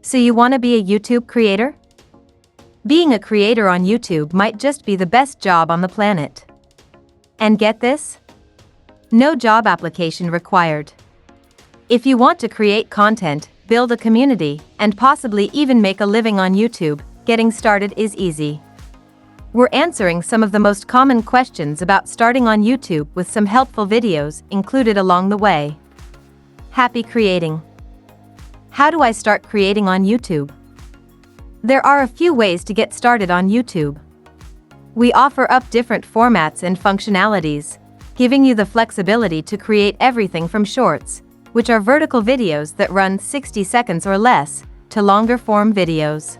So you want to be a YouTube creator? Being a creator on YouTube might just be the best job on the planet. And get this? No job application required. If you want to create content, build a community, and possibly even make a living on YouTube, getting started is easy. We're answering some of the most common questions about starting on YouTube with some helpful videos included along the way. Happy creating. How do I start creating on YouTube? There are a few ways to get started on YouTube. We offer up different formats and functionalities, giving you the flexibility to create everything from shorts, which are vertical videos that run 60 seconds or less, to longer form videos.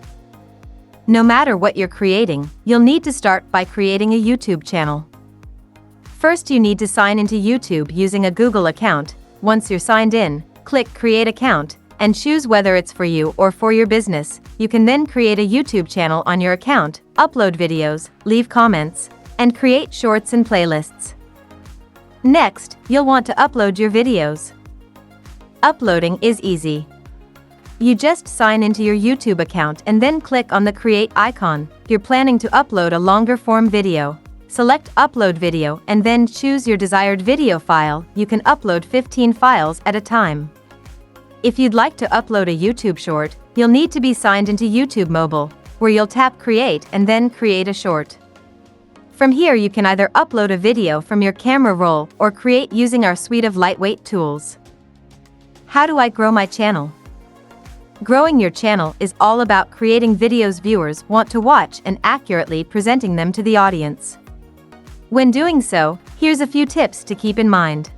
No matter what you're creating, you'll need to start by creating a YouTube channel. First, you need to sign into YouTube using a Google account. Once you're signed in, click Create Account, and choose whether it's for you or for your business. You can then create a YouTube channel on your account, upload videos, leave comments, and create shorts and playlists. Next, you'll want to upload your videos. Uploading is easy. You just sign into your YouTube account and then click on the Create icon. You're planning to upload a longer form video. Select Upload Video and then choose your desired video file. You can upload 15 files at a time. If you'd like to upload a YouTube short, you'll need to be signed into YouTube Mobile, where you'll tap Create and then create a short. From here you can either upload a video from your camera roll or create using our suite of lightweight tools. How do I grow my channel? Growing your channel is all about creating videos viewers want to watch and accurately presenting them to the audience. When doing so, here's a few tips to keep in mind.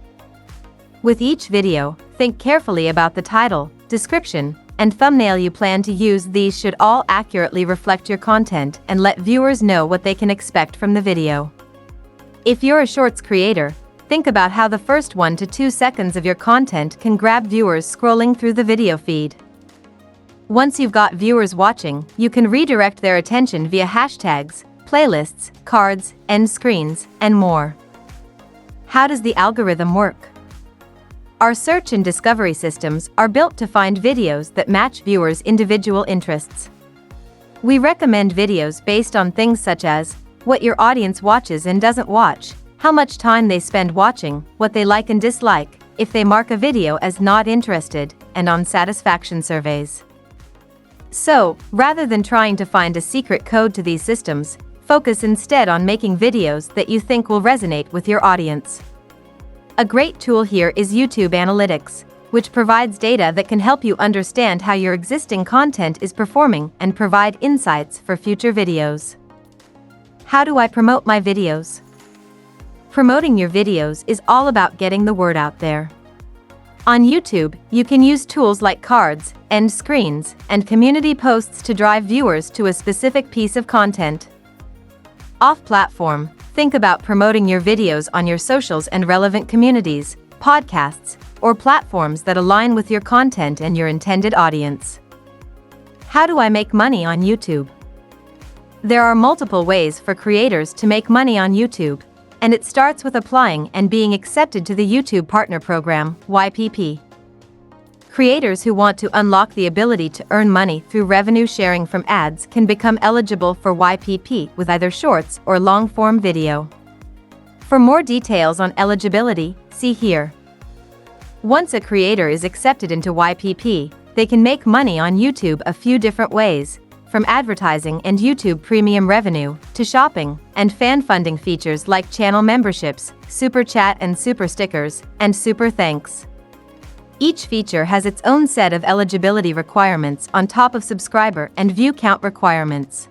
With each video, think carefully about the title, description, and thumbnail you plan to use. These should all accurately reflect your content and let viewers know what they can expect from the video. If you're a shorts creator, think about how the first 1 to 2 seconds of your content can grab viewers scrolling through the video feed. Once you've got viewers watching, you can redirect their attention via hashtags, playlists, cards, end screens, and more. How does the algorithm work? Our search and discovery systems are built to find videos that match viewers' individual interests. We recommend videos based on things such as what your audience watches and doesn't watch, how much time they spend watching, what they like and dislike, if they mark a video as not interested, and on satisfaction surveys. So, rather than trying to find a secret code to these systems, focus instead on making videos that you think will resonate with your audience. A great tool here is YouTube Analytics, which provides data that can help you understand how your existing content is performing and provide insights for future videos. How do I promote my videos? Promoting your videos is all about getting the word out there. On YouTube, you can use tools like cards, end screens, and community posts to drive viewers to a specific piece of content. Off-platform, think about promoting your videos on your socials and relevant communities, podcasts, or platforms that align with your content and your intended audience. How do I make money on YouTube? There are multiple ways for creators to make money on YouTube, and it starts with applying and being accepted to the YouTube Partner Program, YPP. Creators who want to unlock the ability to earn money through revenue sharing from ads can become eligible for YPP with either shorts or long-form video. For more details on eligibility, see here. Once a creator is accepted into YPP, they can make money on YouTube a few different ways, from advertising and YouTube Premium revenue, to shopping, and fan funding features like channel memberships, Super Chat and Super Stickers, and Super Thanks. Each feature has its own set of eligibility requirements on top of subscriber and view count requirements.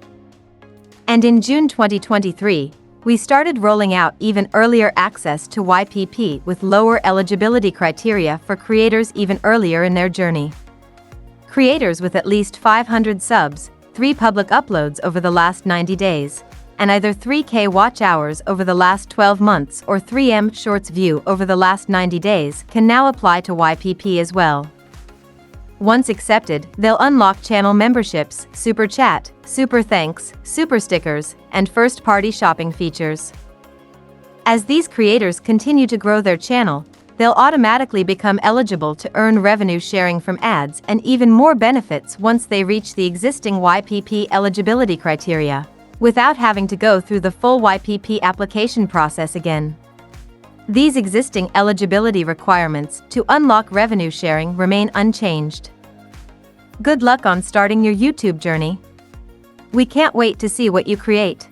And in June 2023, we started rolling out even earlier access to YPP with lower eligibility criteria for creators even earlier in their journey. Creators with at least 500 subs, 3 public uploads over the last 90 days, and either 3K watch hours over the last 12 months or 3M Shorts view over the last 90 days can now apply to YPP as well. Once accepted, they'll unlock channel memberships, Super Chat, Super Thanks, Super Stickers, and first-party shopping features. As these creators continue to grow their channel, They'll automatically become eligible to earn revenue sharing from ads and even more benefits once they reach the existing YPP eligibility criteria, without having to go through the full YPP application process again. These existing eligibility requirements to unlock revenue sharing remain unchanged. Good luck on starting your YouTube journey. We can't wait to see what you create.